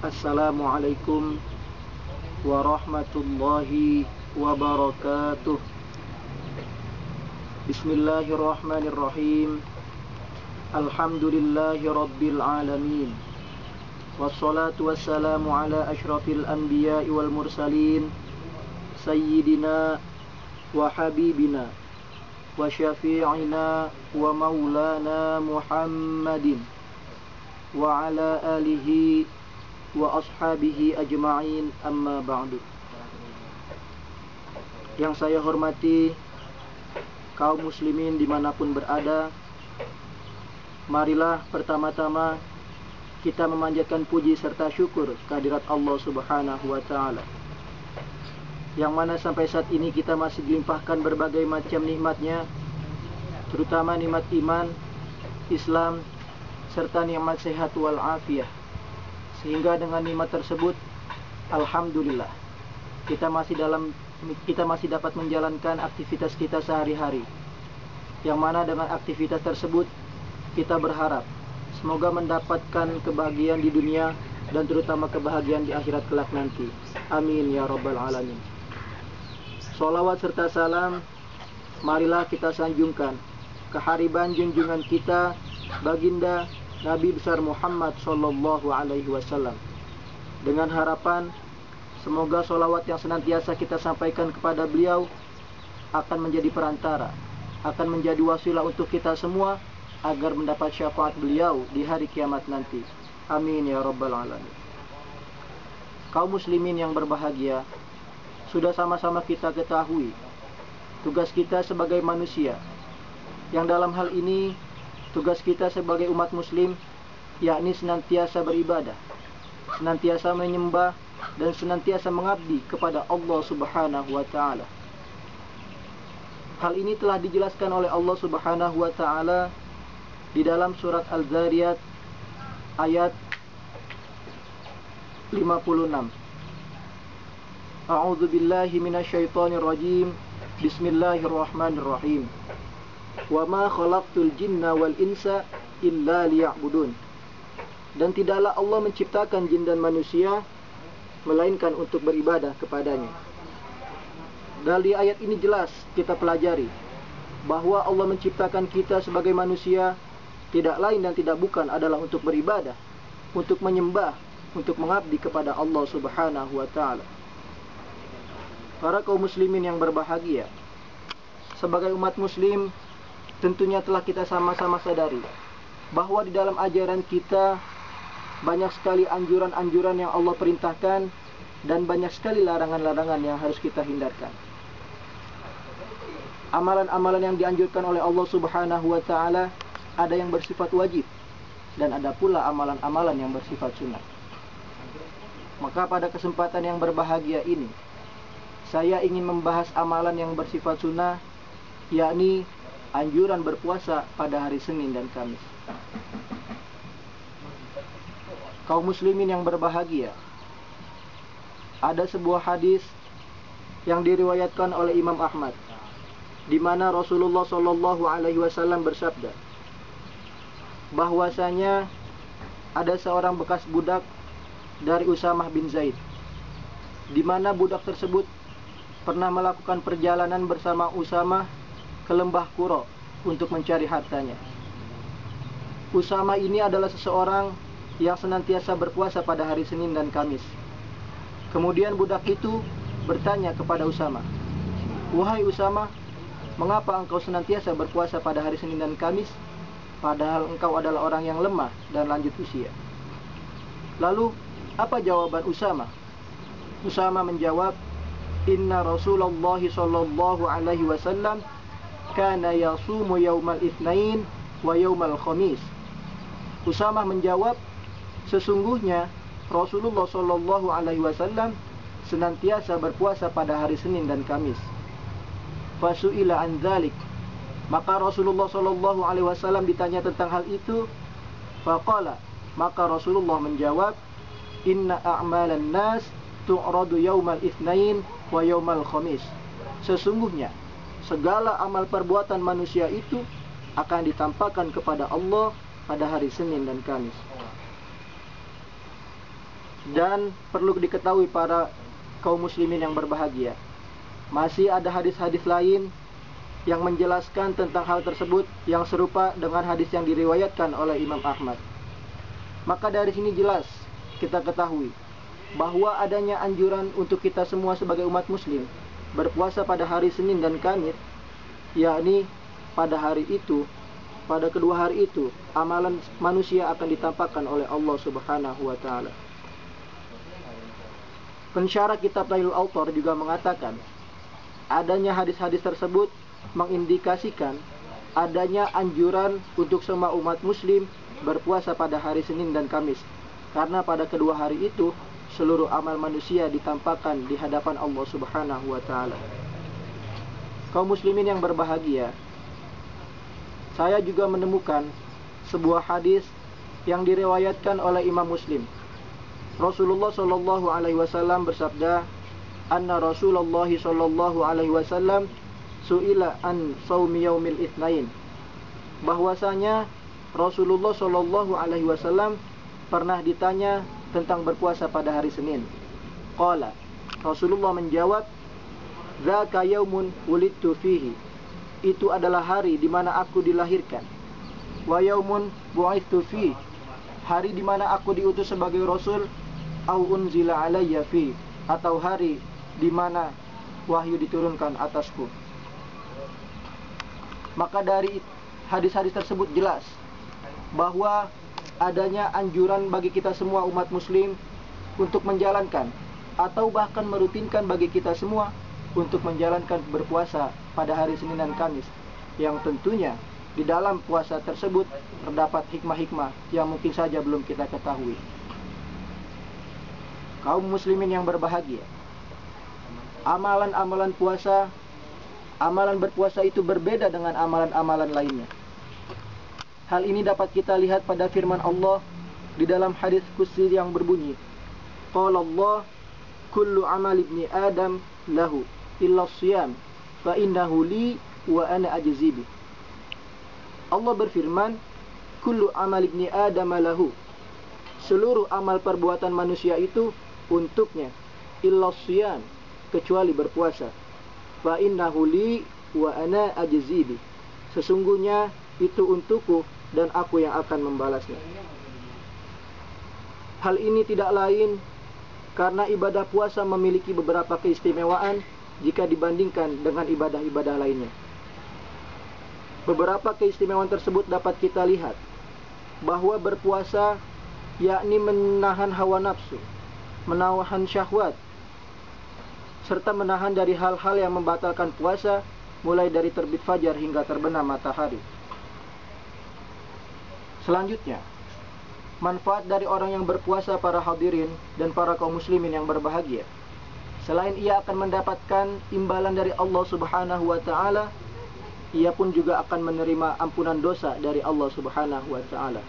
Assalamualaikum warahmatullahi wabarakatuh. Bismillahirrahmanirrahim. Alhamdulillahi rabbil alamin. Wassalatu wassalamu ala ashrafil anbiya'i wal mursalin, sayyidina wa habibina wa syafi'ina wa maulana Muhammadin wa ala alihi wa ashabihi ajma'in, amma ba'du. Yang saya hormati kaum muslimin dimanapun berada, marilah pertama-tama kita memanjatkan puji serta syukur kehadirat Allah Subhanahu wa ta'ala, yang mana sampai saat ini kita masih dilimpahkan berbagai macam nikmatnya, terutama nikmat iman, Islam, serta nikmat sehat wal afiyah. Sehingga dengan nikmat tersebut, alhamdulillah, kita masih dapat menjalankan aktivitas kita sehari-hari. Yang mana dengan aktivitas tersebut kita berharap semoga mendapatkan kebahagiaan di dunia dan terutama kebahagiaan di akhirat kelak nanti. Amin ya rabbal alamin. Sholawat serta salam marilah kita sanjungkan kehariban junjungan kita baginda Nabi besar Muhammad sallallahu alaihi wasallam, dengan harapan semoga sholawat yang senantiasa kita sampaikan kepada beliau akan menjadi perantara, akan menjadi wasilah untuk kita semua agar mendapat syafaat beliau di hari kiamat nanti. Amin ya rabbal alamin. Kaum muslimin yang berbahagia, sudah sama-sama kita ketahui tugas kita sebagai manusia, yang dalam hal ini tugas kita sebagai umat muslim yakni senantiasa beribadah, senantiasa menyembah, dan senantiasa mengabdi kepada Allah Subhanahu wa ta'ala. Hal ini telah dijelaskan oleh Allah Subhanahu wa ta'ala di dalam surat Al-Zariyat ayat 56. A'udzu billahi minasyaitonir rajim. Bismillahirrahmanirrahim. Wa ma khalaqtul jinna wal insa illa liya'budun. Dan tidaklah Allah menciptakan jin dan manusia melainkan untuk beribadah kepadanya. Dari ayat ini jelas kita pelajari bahwa Allah menciptakan kita sebagai manusia tidak lain dan tidak bukan adalah untuk beribadah, untuk menyembah, untuk mengabdi kepada Allah Subhanahu wa ta'ala. Para kaum muslimin yang berbahagia, sebagai umat muslim tentunya telah kita sama-sama sadari bahwa di dalam ajaran kita banyak sekali anjuran-anjuran yang Allah perintahkan dan banyak sekali larangan-larangan yang harus kita hindarkan. Amalan-amalan yang dianjurkan oleh Allah Subhanahu wa ta'ala ada yang bersifat wajib dan ada pula amalan-amalan yang bersifat sunnah. Maka pada kesempatan yang berbahagia ini saya ingin membahas amalan yang bersifat sunnah, yakni anjuran berpuasa pada hari Senin dan Kamis. Kaum muslimin yang berbahagia, ada sebuah hadis yang diriwayatkan oleh Imam Ahmad, di mana Rasulullah sallallahu alaihi wasallam bersabda bahwasanya ada seorang bekas budak dari Usamah bin Zaid, di mana budak tersebut pernah melakukan perjalanan bersama Usamah ke lembah Qura untuk mencari hartanya. Usamah ini adalah seseorang yang senantiasa berpuasa pada hari Senin dan Kamis. Kemudian budak itu bertanya kepada Usamah, "Wahai Usamah, mengapa engkau senantiasa berpuasa pada hari Senin dan Kamis, padahal engkau adalah orang yang lemah dan lanjut usia?" Lalu apa jawaban Usamah? Usamah menjawab, "Inna Rasulullah sallallahu alaihi wasallam kana yasumu yaumal itsnain wa yaumal khamis." Usamah menjawab, sesungguhnya Rasulullah sallallahu alaihi wasallam senantiasa berpuasa pada hari Senin dan Kamis. Fasu'ila an dzalik, maka Rasulullah sallallahu alaihi wasallam ditanya tentang hal itu. Faqala, maka Rasulullah menjawab, "Inna a'malan nas tu'radu yaumal itsnain wa yaumal khamis." Sesungguhnya segala amal perbuatan manusia itu akan ditampakkan kepada Allah pada hari Senin dan Kamis. Dan perlu diketahui para kaum muslimin yang berbahagia, masih ada hadis-hadis lain yang menjelaskan tentang hal tersebut yang serupa dengan hadis yang diriwayatkan oleh Imam Ahmad. Maka dari sini jelas kita ketahui bahwa adanya anjuran untuk kita semua sebagai umat muslim berpuasa pada hari Senin dan Kamis, yakni pada hari itu, pada kedua hari itu, amalan manusia akan ditampakkan oleh Allah Subhanahu wa taala. Pensyarah kitab Nailul Awtar juga mengatakan, adanya hadis-hadis tersebut mengindikasikan adanya anjuran untuk semua umat muslim berpuasa pada hari Senin dan Kamis, karena pada kedua hari itu seluruh amal manusia ditampakkan di hadapan Allah Subhanahu wa taala. Kaum muslimin yang berbahagia, saya juga menemukan sebuah hadis yang diriwayatkan oleh Imam Muslim. Rasulullah sallallahu alaihi wasallam bersabda, "Anna Rasulullah sallallahu alaihi wasallam su'ila an shaumi yaumil itsnain." Bahwasanya Rasulullah sallallahu alaihi wasallam pernah ditanya tentang berpuasa pada hari Senin. Qala, Rasulullah menjawab, "Dzaka yaumun wulidtu fihi." Itu adalah hari di mana aku dilahirkan. Wa yaumun bu'itsu fihi. Hari di mana aku diutus sebagai rasul. Au unzila alayya fi, atau hari di mana wahyu diturunkan atasku. Maka dari hadis-hadis tersebut jelas bahwa adanya anjuran bagi kita semua umat muslim untuk menjalankan atau bahkan merutinkan bagi kita semua untuk menjalankan berpuasa pada hari Senin dan Kamis, yang tentunya di dalam puasa tersebut terdapat hikmah-hikmah yang mungkin saja belum kita ketahui. Kaum muslimin yang berbahagia, amalan-amalan puasa, amalan berpuasa itu berbeda dengan amalan-amalan lainnya. Hal ini dapat kita lihat pada firman Allah di dalam hadis qudsi yang berbunyi, qala Allah, kullu amal ibni Adam lahu illa shiyam fa innahu li wa ana ajzi bi. Allah berfirman, kullu amal ibni Adam lahu, seluruh amal perbuatan manusia itu untuknya, illa shiyam, kecuali berpuasa, fa innahu li wa ana ajzi bi, sesungguhnya itu untukku dan aku yang akan membalasnya. Hal ini tidak lain karena ibadah puasa memiliki beberapa keistimewaan jika dibandingkan dengan ibadah-ibadah lainnya. Beberapa keistimewaan tersebut dapat kita lihat bahwa berpuasa yakni menahan hawa nafsu, menahan syahwat, serta menahan dari hal-hal yang membatalkan puasa, mulai dari terbit fajar hingga terbenam matahari. Selanjutnya, manfaat dari orang yang berpuasa, para hadirin dan para kaum muslimin yang berbahagia, selain ia akan mendapatkan imbalan dari Allah Subhanahu wa taala, ia pun juga akan menerima ampunan dosa dari Allah Subhanahu wa taala.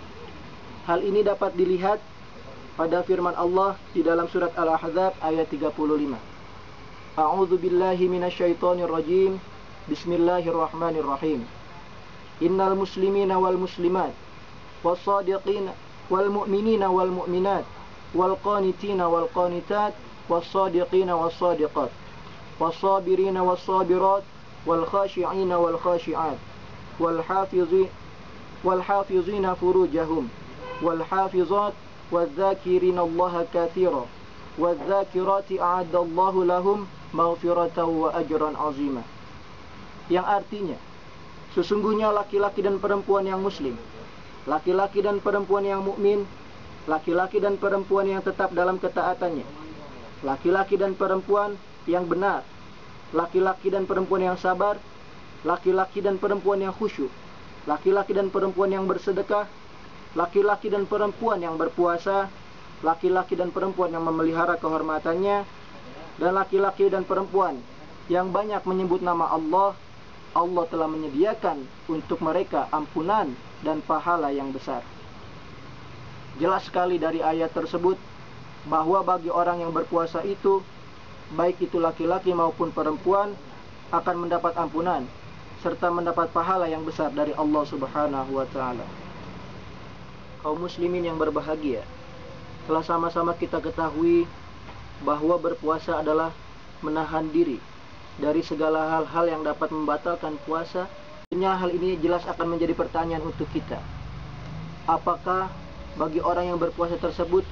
Hal ini dapat dilihat pada firman Allah di dalam surat Al-Ahzab ayat 35. A'udzu billahi minasyaitonir rajim. Bismillahirrahmanirrahim. Innal muslimina wal muslimat was-shadiqina wal mu'minina wal mu'minat wal qanitina wal qanitat was-shadiqina was-shadiqat was-sabirina was-sabirat wal khashi'ina wal khashi'at wal hafizina furujahum wal hafizat والذاكرين الله كثيرا والذاكرات أعد الله لهم مغفرة وأجرا عظيما. Yang artinya, sesungguhnya laki-laki dan perempuan yang muslim, laki-laki dan perempuan yang mukmin, laki-laki dan perempuan yang tetap dalam ketaatannya, laki-laki dan perempuan yang benar, laki-laki dan perempuan yang sabar, laki-laki dan perempuan yang khusyuk, laki-laki dan perempuan yang bersedekah, laki-laki dan perempuan yang berpuasa, laki-laki dan perempuan yang memelihara kehormatannya, dan laki-laki dan perempuan yang banyak menyebut nama Allah. Allah telah menyediakan untuk mereka ampunan dan pahala yang besar. Jelas sekali dari ayat tersebut bahwa bagi orang yang berpuasa itu, baik itu laki-laki maupun perempuan, akan mendapat ampunan serta mendapat pahala yang besar dari Allah Subhanahu wa taala. Kaum muslimin yang berbahagia, Telah sama-sama kita ketahui bahwa berpuasa adalah menahan diri dari segala hal-hal yang dapat membatalkan puasa. Tentunya hal ini jelas akan menjadi pertanyaan untuk kita. Apakah bagi orang yang berpuasa tersebut